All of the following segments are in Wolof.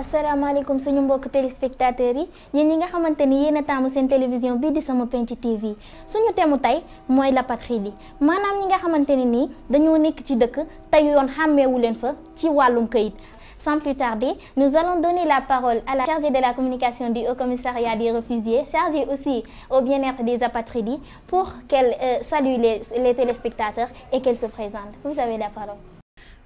asalaamaaleykum suñu mbokk téléspectateurs yi yéen ñi nga xamante ni yéen a taamu seen télévision bii di Sama Penc TV suñu thème tey mooy l'apatride maanaam ñi nga xamante ni nii dañoo nekk ci dëkk te yoon xàmmeewu leen fa ci wàllum këyit. Sans plus tarder, nous allons donner la parole à la chargée de la communication du Haut Commissariat des réfugiés, chargée aussi au bien-être des apatrides, pour qu'elle salue les téléspectateurs et qu'elle se présente. Vous avez la parole.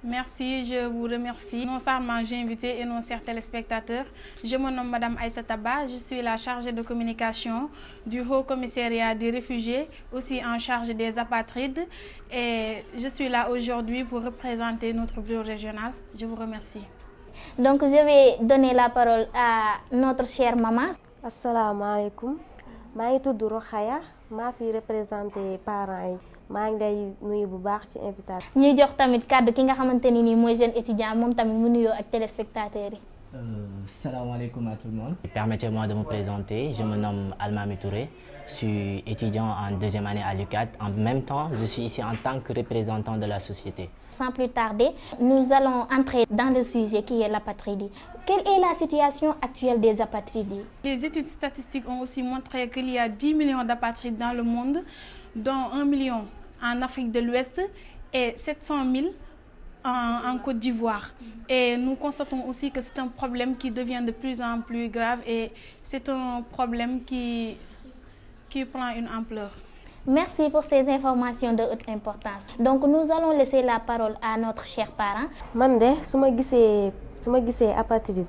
Merci, je vous remercie. Non seulement j'ai invité et non chers téléspectateurs, je me nomme Madame Aïssata Ba, je suis la chargée de communication du Haut Commissariat des réfugiés, aussi en charge des apatrides, et je suis là aujourd'hui pour représenter notre bureau régional. Je vous remercie. Donc je vais donner la parole à notre chère maman. Assalamu alaikum. Je suis Rokhaya, je suis représentée parents. maa ngi lay nuyu bu baax ci invitation. ñuy jox tamit kàddu ki nga xamante ni nii mooy jeune étudiant moom tamit mu nuyoo ak téléspectateurs yi. Salam alaikum à tout le monde. Permettez-moi de me présenter. Je me nomme Almami Touré. Je suis étudiant en deuxième année à l'UCAD. En même temps, je suis ici en tant que représentant de la société. Sans plus tarder, nous allons entrer dans le sujet qui est l'apatride. Quelle est la situation actuelle des apatrides? Les études statistiques ont aussi montré qu'il y a 10 millions d'apatrides dans le monde, dont 1 million en Afrique de l'Ouest et 700 000 en Côte d'Ivoire. Et nous constatons aussi que c'est un problème qui devient de plus en plus grave et c'est un problème qui prend une ampleur. Merci pour ces informations de haute importance. Donc nous allons laisser la parole à notre cher parent. Man de su ma gisee apatride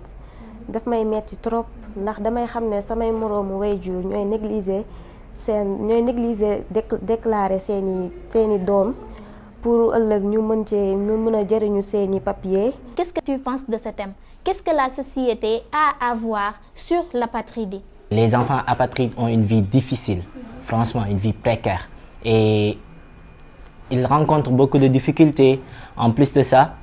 daf may metti trop ndax damay xam ne samay moroomu waajur ñooy négliger déclarer seeni doom pour ëllëg ñu mën a jëriñu seeni papier. Qu'est-ce que tu penses de ce thème? Qu'est-ce que la société a à voir sur l'apatride? Les enfants apatrides ont une vie difficile, franchement une vie précaire, et ils rencontrent beaucoup de difficultés. En plus de ça,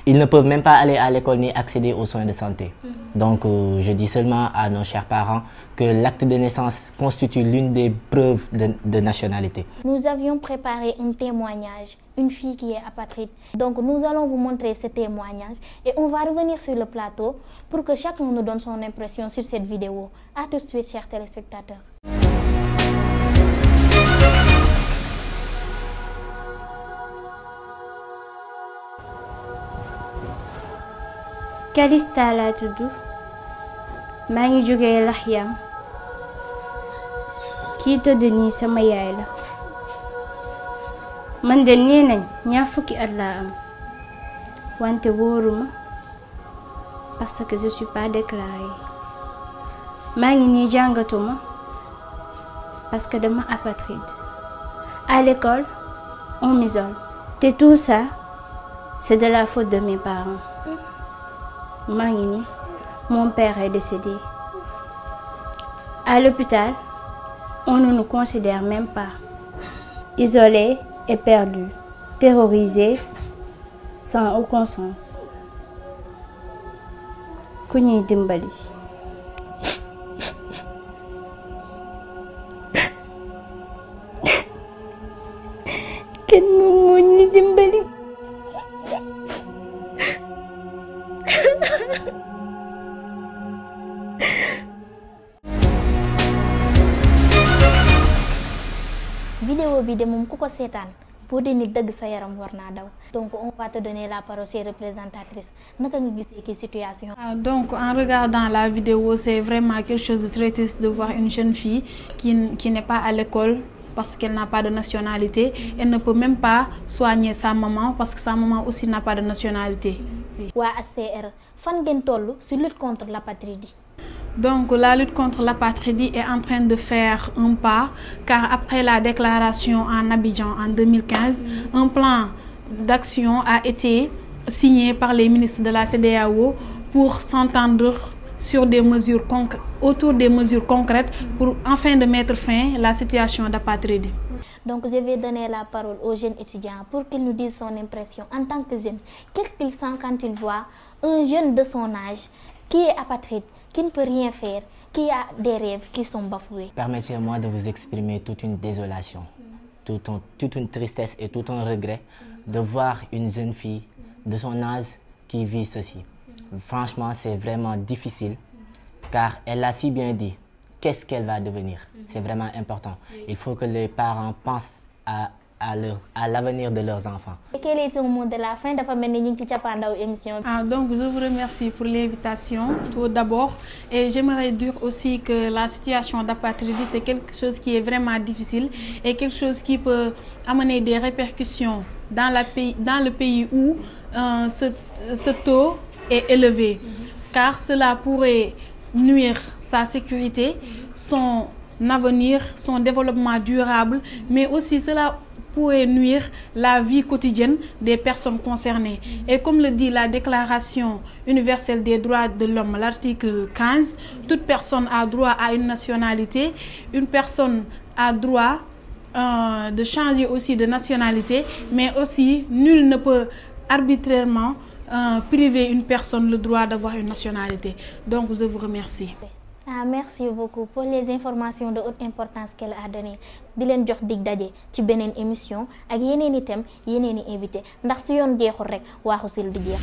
ils ne peuvent même pas aller à l'école ni accéder aux soins de santé. Donc je dis seulement à nos chers parents que l'acte de naissance constitue l'une des preuves de nationalité. Nous avions préparé un témoignage, une fille qui est apatride. Donc nous allons vous montrer ce témoignage et on va revenir sur le plateau pour que chacun nous donne son impression sur cette vidéo. À tout de suite, chers téléspectateurs. Kalista laa tudd maa ngi jógee Laxyam kii tëdd nii sama yaay la man de nee nañ ñaar fukki at laa am wante wóoruma parce que je suis pas déclarée maa ngi nii jàngatuma parce que dama apatride. À l'école on m'isole te tout ça c'est de la faute de mes parents. Mon père est décédé. À l'hôpital, on ne nous considère même pas. Isolés et perdus, terrorisés, sans aucun sens. Ku ñuy dimbali. Kenn moo ñu dimbali. Vidéo bi de moom ku ko seetaan boo dee nit dëgg sa yaram war naa daw. Donc on va te donner la parole chère représentatrice. Naka nga gisee ki situation? Donc en regardant la vidéo, c'est vraiment quelque chose de très triste de voir une jeune fille qui n'est pas à l'école parce qu'elle n'a pas de nationalité. Elle ne peut même pas soigner sa maman parce que sa maman aussi n'a pas de nationalité. Waa HCR fan ngeen toll sur lutte contre l'apatride? Donc la lutte contre l'apatride est en train de faire un pas car après la déclaration en Abidjan en 2015, un plan d'action a été signé par les ministres de la CEDEAO pour s'entendre sur des mesures autour des mesures concrètes pour enfin de mettre fin à la situation d'apatride. Donc je vais donner la parole aux jeunes étudiants pour qu'ils nous disent son impression en tant que jeune. Qu'est-ce qu'il sent quand il voit un jeune de son âge qui est apatride, qui ne peut rien faire, qui a des rêves qui sont bafoués? Permettez-moi de vous exprimer toute une désolation, toute une tristesse et tout un regret de voir une jeune fille de son âge qui vit ceci. Franchement, c'est vraiment difficile car elle l'a si bien dit. Qu'est-ce qu'elle va devenir? C'est vraiment important. Il faut que les parents pensent à l'avenir de leurs enfants. Et quel est ton mot de la fin? Donc je vous remercie pour l'invitation tout d'abord et j'aimerais dire aussi que la situation d'apatride c'est quelque chose qui est vraiment difficile et quelque chose qui peut amener des répercussions dans le pays où ce taux est élevé car cela pourrait nuire sa sécurité, son avenir, son développement durable, mais aussi cela pourrait nuire la vie quotidienne des personnes concernées. Et comme le dit la Déclaration universelle des droits de l'homme, l'article 15, toute personne a droit à une nationalité, une personne a droit de changer aussi de nationalité, mais aussi nul ne peut arbitrairement priver une personne le droit d'avoir une nationalité. Donc je vous remercie. Merci beaucoup pour les informations de haute importance qu'elle a données. Di leen jox dig daje ci beneen émission ak yeneen itam yeneen i invité ndax su yoon jeexul rek waaxu sil du jeex.